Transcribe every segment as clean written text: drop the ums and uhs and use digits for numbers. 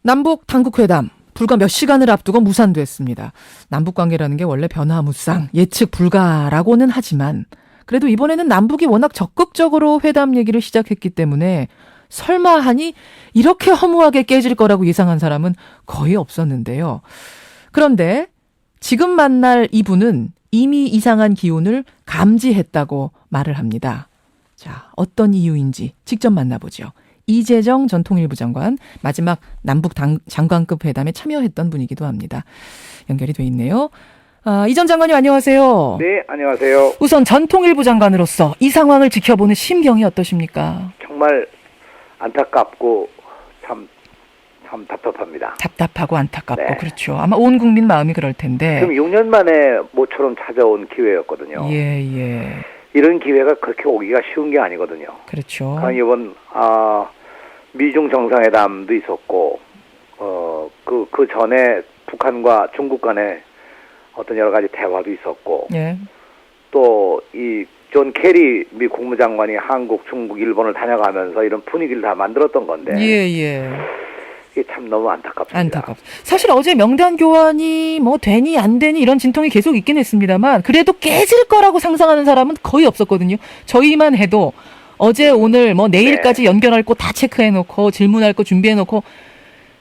남북 당국회담 불과 몇 시간을 앞두고 무산됐습니다. 남북 관계라는 게 원래 변화무쌍, 예측 불가라고는 하지만 그래도 이번에는 남북이 워낙 적극적으로 회담 얘기를 시작했기 때문에 설마 하니 이렇게 허무하게 깨질 거라고 예상한 사람은 거의 없었는데요. 그런데 지금 만날 이분은 이미 이상한 기운을 감지했다고 말을 합니다. 자, 어떤 이유인지 직접 만나보죠. 이재정 전 통일부 장관, 마지막 남북 장관급 회담에 참여했던 분이기도 합니다. 연결이 돼 있네요. 이 전 장관님 안녕하세요. 네, 안녕하세요. 우선 전 통일부 장관으로서 이 상황을 지켜보는 심경이 어떠십니까? 정말 안타깝고 참 답답합니다. 답답하고 안타깝고 네. 그렇죠. 아마 온 국민 마음이 그럴 텐데. 지금 6년 만에 모처럼 찾아온 기회였거든요. 예. 이런 기회가 그렇게 오기가 쉬운 게 아니거든요. 그렇죠. 이번 미중 정상회담도 있었고 그 전에 북한과 중국 간에 어떤 여러 가지 대화도 있었고 예. 또 이 존 케리 미 국무장관이 한국, 중국, 일본을 다녀가면서 이런 분위기를 다 만들었던 건데 예. 이게 참 너무 안타깝습니다. 사실 어제 명단 교환이 뭐 되니 안 되니 이런 진통이 계속 있긴 했습니다만 그래도 깨질 거라고 상상하는 사람은 거의 없었거든요. 저희만 해도 어제 오늘 뭐 내일까지 연결할 거 다 체크해놓고 질문할 거 준비해놓고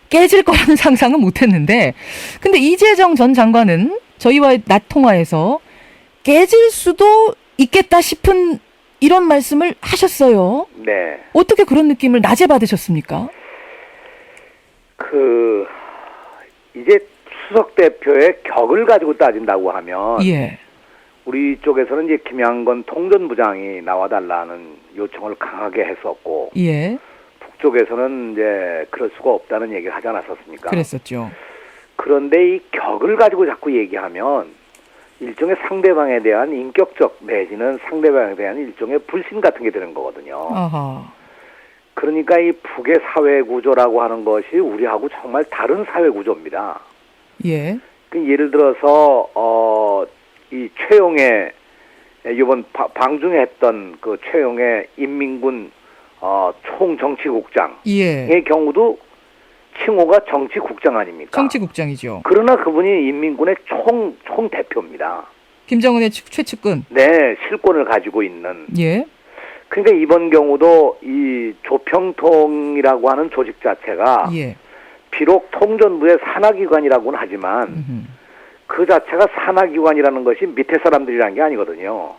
깨질 거라는 상상은 못했는데 근데 이재정 전 장관은 저희와의 낮 통화에서 깨질 수도 있겠다 싶은 이런 말씀을 하셨어요. 네. 어떻게 그런 느낌을 낮에 받으셨습니까? 이제 수석 대표의 격을 가지고 따진다고 하면 예. 우리 쪽에서는 이제 김양건 통전부장이 나와달라는 요청을 강하게 했었고 예. 북쪽에서는 이제 그럴 수가 없다는 얘기를 하지 않았었습니까? 그랬었죠. 그런데 이 격을 가지고 자꾸 얘기하면 일종의 상대방에 대한 인격적 내지는 상대방에 대한 일종의 불신 같은 게 되는 거거든요. 아하. 그러니까 이 북의 사회 구조라고 하는 것이 우리하고 정말 다른 사회 구조입니다. 예. 예를 들어서 이 최용의 이번 방중에 했던 그 최용의 인민군 총정치국장의 예. 경우도 칭호가 정치국장 아닙니까? 정치국장이죠. 그러나 그분이 인민군의 총 대표입니다. 김정은의 최측근. 네, 실권을 가지고 있는. 예. 그러니까 이번 경우도 이 조평통이라고 하는 조직 자체가 예. 비록 통전부의 산하기관이라고는 하지만 그 자체가 산하기관이라는 것이 밑에 사람들이라는 게 아니거든요.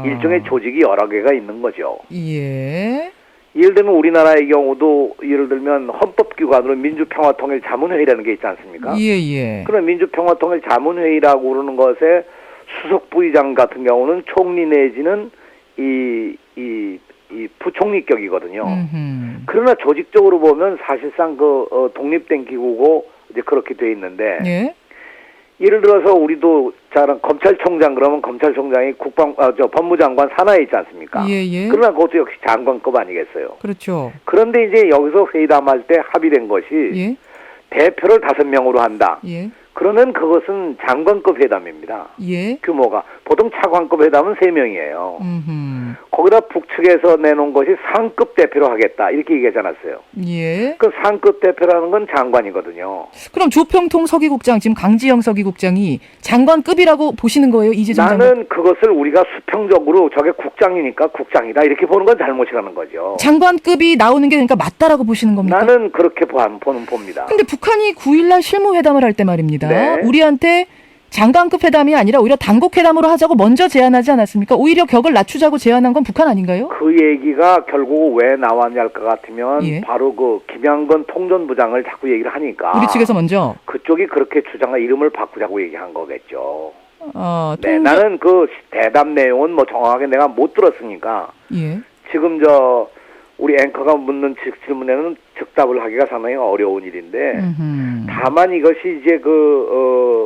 일종의 조직이 여러 개가 있는 거죠. 예. 예를 들면 우리나라의 경우도 예를 들면 헌법기관으로 민주평화통일자문회의라는 게 있지 않습니까? 예. 그런 민주평화통일자문회의라고 그러는 것에 수석부의장 같은 경우는 총리 내지는 이 부총리격이거든요. 그러나 조직적으로 보면 사실상 독립된 기구고 이제 그렇게 돼 있는데 예. 예를 들어서 우리도 검찰총장 그러면 검찰총장이 법무장관 산하에 있지 않습니까? 예. 그러나 그것도 역시 장관급 아니겠어요. 그렇죠. 그런데 이제 여기서 회담할 때 합의된 것이 예. 대표를 5명으로 한다. 예. 그러면 그것은 장관급 회담입니다. 예. 규모가. 보통 차관급 회담은 3명이에요. 거기다 북측에서 내놓은 것이 상급 대표로 하겠다. 이렇게 얘기하지 않았어요. 예. 그 상급 대표라는 건 장관이거든요. 그럼 조평통 서기국장, 지금 강지영 서기국장이 장관급이라고 보시는 거예요? 이재정 장관? 나는 그것을 우리가 수평적으로 저게 국장이니까 국장이다. 이렇게 보는 건 잘못이라는 거죠. 장관급이 나오는 게 그러니까 맞다라고 보시는 겁니까? 나는 그렇게 봅니다. 근데 북한이 9일날 실무회담을 할 때 말입니다. 네. 우리한테 장관급 회담이 아니라 오히려 당국회담으로 하자고 먼저 제안하지 않았습니까? 오히려 격을 낮추자고 제안한 건 북한 아닌가요? 그 얘기가 결국 왜 나왔냐 할 것 같으면 예. 바로 그 김양건 통전부장을 자꾸 얘기를 하니까 우리 측에서 먼저 그쪽이 그렇게 주장한 이름을 바꾸자고 얘기한 거겠죠. 네, 나는 그 대담 내용은 뭐 정확하게 내가 못 들었으니까 예. 지금 우리 앵커가 묻는 질문에는 즉답을 하기가 상당히 어려운 일인데 다만 이것이 이제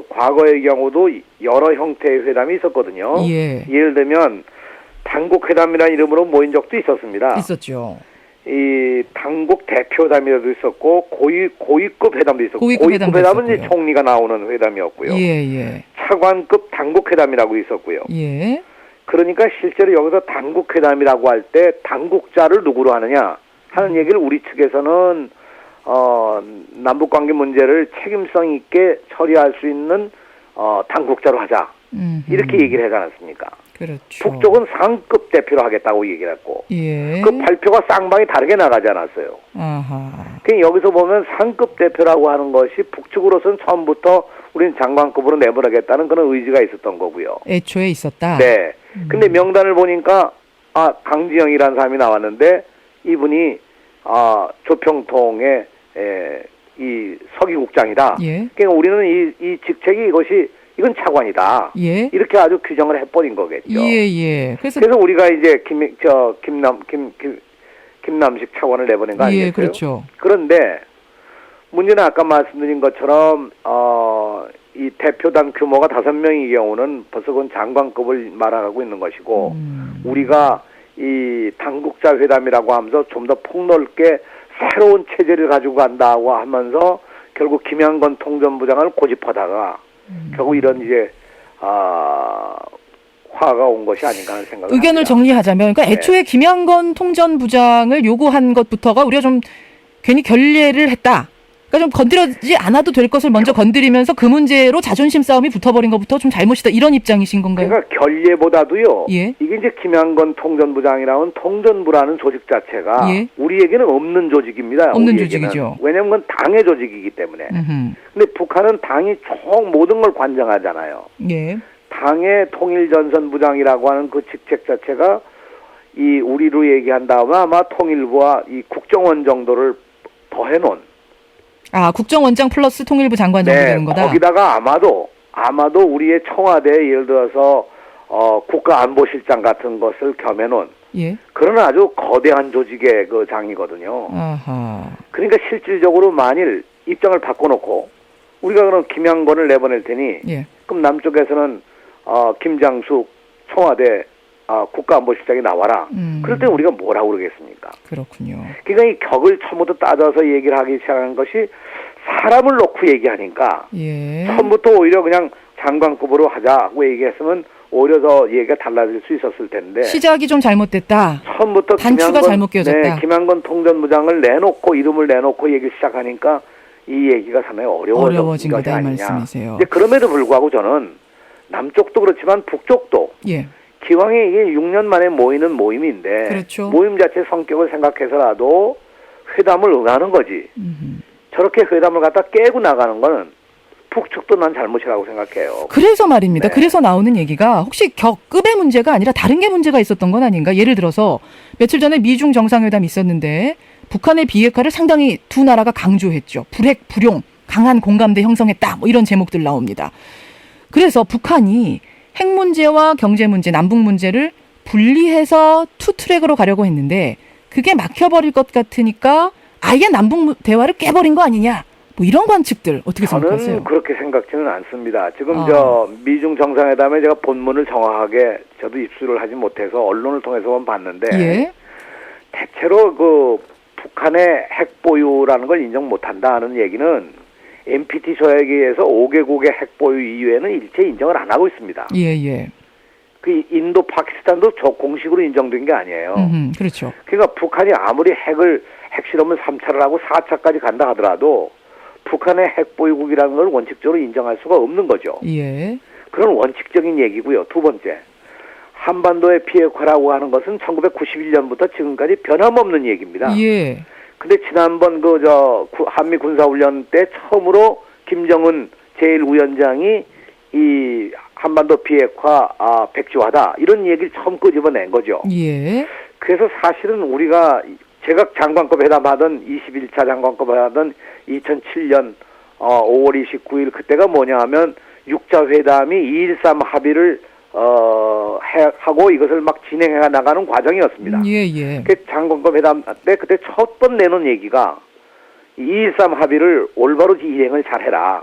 과거의 경우도 여러 형태의 회담이 있었거든요. 예. 예를 들면 당국회담이라는 이름으로 모인 적도 있었습니다. 있었죠. 이 당국 대표회담이라도 있었고 고위급 회담도 있었고 고위급 회담은 이제 총리가 나오는 회담이었고요. 예. 차관급 당국회담이라고 있었고요. 예. 그러니까 실제로 여기서 당국회담이라고 할 때 당국자를 누구로 하느냐 하는 얘기를 우리 측에서는 남북관계 문제를 책임성 있게 처리할 수 있는 당국자로 하자. 이렇게 얘기를 하지 않았습니까? 그렇죠. 북쪽은 상급 대표로 하겠다고 얘기를 했고 예. 그 발표가 쌍방이 다르게 나가지 않았어요. 아하. 그러니까 여기서 보면 상급 대표라고 하는 것이 북측으로서는 처음부터 우리는 장관급으로 내보내겠다는 그런 의지가 있었던 거고요. 애초에 있었다. 네. 근데 명단을 보니까 강지영이라는 사람이 나왔는데 이분이 조평통의 이 서기국장이다. 예. 그러니까 우리는 이 직책이 이건 차관이다. 예. 이렇게 아주 규정을 해버린 거겠죠. 예. 그래서 우리가 이제 김남식 차관을 내보낸 거 아니겠어요? 예, 그렇죠. 그런데 문제는 아까 말씀드린 것처럼 이 대표단 규모가 5명의 경우는 벌써 그건 장관급을 말하고 있는 것이고 우리가 이 당국자 회담이라고 하면서 좀 더 폭넓게 새로운 체제를 가지고 간다고 하면서 결국 김양건 통전부장을 고집하다가 결국 이런 이제 화가 온 것이 아닌가 하는 생각을 의견을 합니다. 정리하자면 그러니까 애초에 김양건 통전부장을 요구한 것부터가 우리가 좀 괜히 결례를 했다. 그러니까 좀 건드리지 않아도 될 것을 먼저 건드리면서 그 문제로 자존심 싸움이 붙어버린 것부터 좀 잘못이다. 이런 입장이신 건가요? 그러니까 결례보다도요. 예. 이게 이제 김양건 통전부장이라는 통전부라는 조직 자체가 예. 우리에게는 없는 조직입니다. 없는 우리에게는. 조직이죠. 왜냐하면 그건 당의 조직이기 때문에. 근데 북한은 당이 총 모든 걸 관장하잖아요. 예. 당의 통일전선부장이라고 하는 그 직책 자체가 이 우리로 얘기한다면 아마 통일부와 이 국정원 정도를 더해놓은 국정원장 플러스 통일부 장관 정도 되는 거다. 거기다가 아마도 우리의 청와대에 예를 들어서 국가안보실장 같은 것을 겸해놓은 예. 그런 아주 거대한 조직의 그 장이거든요. 아하. 그러니까 실질적으로 만일 입장을 바꿔놓고 우리가 그럼 김양건을 내보낼 테니 예. 그럼 남쪽에서는 김장숙 청와대 국가안보실장이 나와라. 그럴 때 우리가 뭐라고 그러겠습니까? 그렇군요. 그러니까 이 격을 처음부터 따져서 얘기를 하기 시작하는 것이 사람을 놓고 얘기하니까 예. 처음부터 오히려 그냥 장관급으로 하자고 얘기했으면 오히려 더 얘기가 달라질 수 있었을 텐데 시작이 좀 잘못됐다. 처음부터 단추가 잘못 끼워졌다. 김양건 통전부장을 이름을 내놓고 얘기를 시작하니까 이 얘기가 상당히 어려워진 것이 거다 이 아니냐. 말씀이세요. 근데 그럼에도 불구하고 저는 남쪽도 그렇지만 북쪽도 예. 기왕에 이게 6년 만에 모이는 모임인데 그렇죠. 모임 자체 성격을 생각해서라도 회담을 응하는 거지. 저렇게 회담을 갖다 깨고 나가는 거는 북측도 난 잘못이라고 생각해요. 그래서 말입니다. 네. 그래서 나오는 얘기가 혹시 격급의 문제가 아니라 다른 게 문제가 있었던 건 아닌가? 예를 들어서 며칠 전에 미중 정상회담이 있었는데 북한의 비핵화를 상당히 두 나라가 강조했죠. 불핵, 불용, 강한 공감대 형성했다. 뭐 이런 제목들 나옵니다. 그래서 북한이 핵 문제와 경제 문제, 남북 문제를 분리해서 투 트랙으로 가려고 했는데 그게 막혀버릴 것 같으니까 아예 남북 대화를 깨버린 거 아니냐. 뭐 이런 관측들 어떻게 생각하세요? 저는 그렇게 생각지는 않습니다. 지금 미중 정상회담에 제가 본문을 정확하게 저도 입수를 하지 못해서 언론을 통해서만 봤는데 예. 대체로 그 북한의 핵 보유라는 걸 인정 못한다는 얘기는 NPT 조약에 의해서 5개국의 핵 보유 이외에는 일체 인정을 안 하고 있습니다. 예. 그 인도, 파키스탄도 공식으로 인정된 게 아니에요. 그렇죠. 그러니까 북한이 아무리 핵실험을 3차를 하고 4차까지 간다 하더라도 북한의 핵 보유국이라는 걸 원칙적으로 인정할 수가 없는 거죠. 예. 그런 원칙적인 얘기고요. 두 번째, 한반도의 비핵화라고 하는 것은 1991년부터 지금까지 변함없는 얘기입니다. 예. 근데 지난번 한미 군사훈련 때 처음으로 김정은 제1위원장이 이 한반도 비핵화 백지화다 이런 얘기를 처음 끄집어낸 거죠. 예. 그래서 사실은 제가 장관급 회담하던 21차 장관급 회담하던 2007년 5월 29일 그때가 뭐냐 하면 6자 회담이 2.13 합의를 하고 이것을 막 진행해 나가는 과정이었습니다. 예. 그 장관급 회담 때 그때 첫 번 내놓은 얘기가 2.13 합의를 올바로 이행을 잘해라.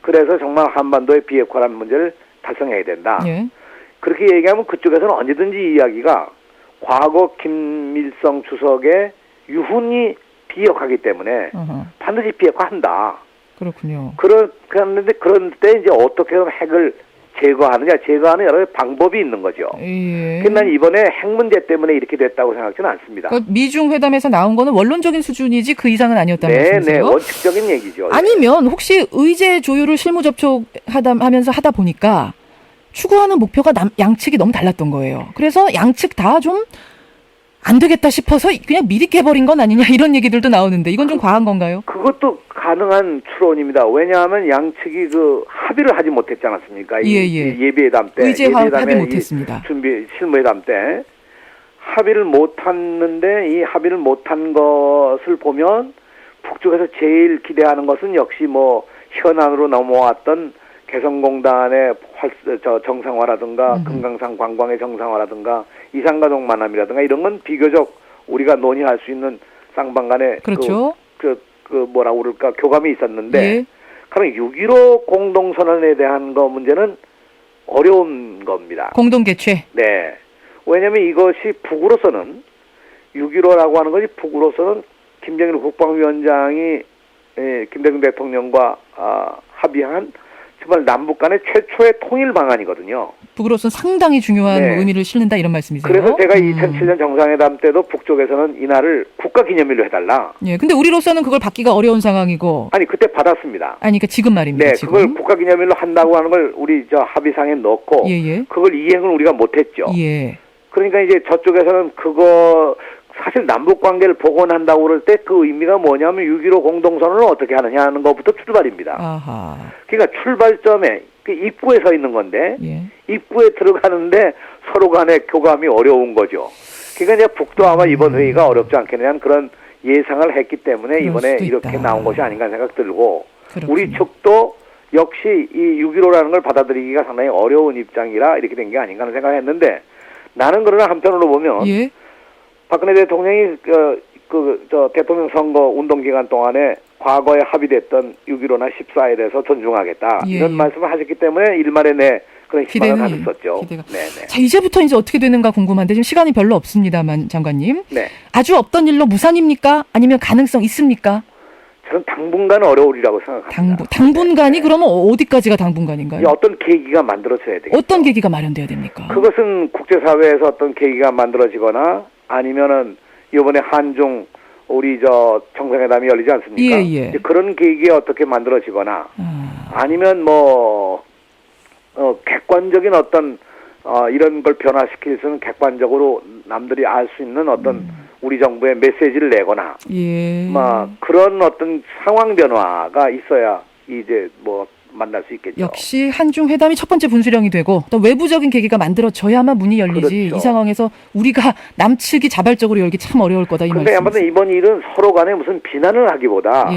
그래서 정말 한반도의 비핵화라는 문제를 달성해야 된다. 예. 그렇게 얘기하면 그쪽에서는 언제든지 이야기가 과거 김일성 주석의 유훈이 비역하기 때문에 반드시 비핵화한다. 그렇군요. 그런데 이제 어떻게든 핵을 제거하는 여러 방법이 있는 거죠. 예. 그러니까 난 이번에 핵 문제 때문에 이렇게 됐다고 생각하지는 않습니다. 그러니까 미중 회담에서 나온 거는 원론적인 수준이지 그 이상은 아니었다는 말씀이세요? 네, 원칙적인 얘기죠. 아니면 혹시 의제 조율을 실무 접촉하면서 하다 보니까 추구하는 목표가 양측이 너무 달랐던 거예요. 그래서 양측 다 좀 안 되겠다 싶어서 그냥 미리 깨버린 건 아니냐 이런 얘기들도 나오는데 이건 좀 과한 건가요? 그것도 가능한 추론입니다. 왜냐하면 양측이 그 합의를 하지 못했지 않았습니까? 이 예비회담 때. 의제화 합의 못했습니다. 준비 실무회담 때 합의를 못했는데 이 합의를 못한 것을 보면 북쪽에서 제일 기대하는 것은 역시 뭐 현안으로 넘어왔던 개성공단의 정상화라든가 금강산 관광의 정상화라든가 이산가족 만남이라든가 이런 건 비교적 우리가 논의할 수 있는 쌍방간의 그렇죠. 뭐라 그럴까 교감이 있었는데 예. 그럼 6.15 공동선언에 대한 거 문제는 어려운 겁니다. 공동개최. 네. 왜냐하면 이것이 북으로서는 6.15라고 하는 것이 북으로서는 김정일 국방위원장이 김대중 대통령과 합의한 정말 남북 간의 최초의 통일 방안이거든요. 북으로서는 상당히 중요한 의미를 실는다 이런 말씀이세요? 그래서 제가 2007년 정상회담 때도 북쪽에서는 이날을 국가기념일로 해달라. 예, 근데 우리로서는 그걸 받기가 어려운 상황이고. 아니 그때 받았습니다. 아니 그러니까 지금 말입니다. 네, 지금. 그걸 국가기념일로 한다고 하는 걸 우리 합의상에 넣고 그걸 이행을 우리가 못했죠. 예. 그러니까 이제 저쪽에서는 그거 사실 남북 관계를 복원한다고 그럴 때 그 의미가 뭐냐면 6.15 공동선언을 어떻게 하느냐 하는 것부터 출발입니다. 아하. 그러니까 출발점에 그 입구에 서 있는 건데 입구에 들어가는데 서로 간의 교감이 어려운 거죠. 그러니까 이제 북도 아마 이번 회의가 어렵지 않겠느냐는 그런 예상을 했기 때문에 이번에 이렇게 나온 것이 아닌가 생각 들고 그렇군요. 우리 측도 역시 이 6.15라는 걸 받아들이기가 상당히 어려운 입장이라 이렇게 된 게 아닌가 하는 생각을 했는데 나는 그러나 한편으로 보면 박근혜 대통령이 대통령 선거 운동 기간 동안에 과거에 합의됐던 6.15나 14에 대해서 존중하겠다 이런 말씀을 하셨기 때문에 일말의 내 그런 희망을 가졌었죠. 네네. 자 이제부터 이제 어떻게 되는가 궁금한데 지금 시간이 별로 없습니다만 장관님. 네. 아주 없던 일로 무산입니까? 아니면 가능성 있습니까? 저는 당분간은 어려우리라고 생각합니다. 당분간이 그러면 어디까지가 당분간인가요? 어떤 계기가 만들어져야 돼요. 어떤 계기가 마련돼야 됩니까? 그것은 국제사회에서 어떤 계기가 만들어지거나 아니면은 이번에 한중 우리 정상회담이 열리지 않습니까? 그런 계기가 어떻게 만들어지거나 아니면 객관적인 어떤 이런 걸 변화시킬 수 있는 객관적으로 남들이 알 수 있는 어떤 우리 정부의 메시지를 내거나 그런 어떤 상황 변화가 있어야 이제 만날 수 있겠죠. 역시 한중 회담이 첫 번째 분수령이 되고 또 외부적인 계기가 만들어져야만 문이 열리지. 그렇죠. 이 상황에서 우리가 남측이 자발적으로 열기 참 어려울 거다 이 말씀. 그런데 이번 일은 서로 간에 무슨 비난을 하기보다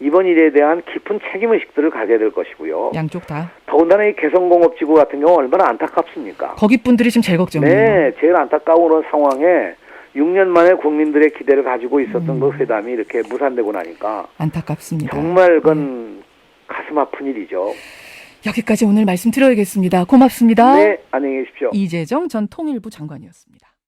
이번 일에 대한 깊은 책임의식들을 가져야 될 것이고요. 양쪽 다. 더군다나 이 개성공업지구 같은 경우 얼마나 안타깝습니까? 거기 분들이 지금 제일 걱정이에요. 네, 제일 안타까운 상황에 6년 만에 국민들의 기대를 가지고 있었던 그 회담이 이렇게 무산되고 나니까 안타깝습니다. 정말 그건 가슴 아픈 일이죠. 여기까지 오늘 말씀 드려야겠습니다. 고맙습니다. 네, 안녕히 계십시오. 이재정 전 통일부 장관이었습니다.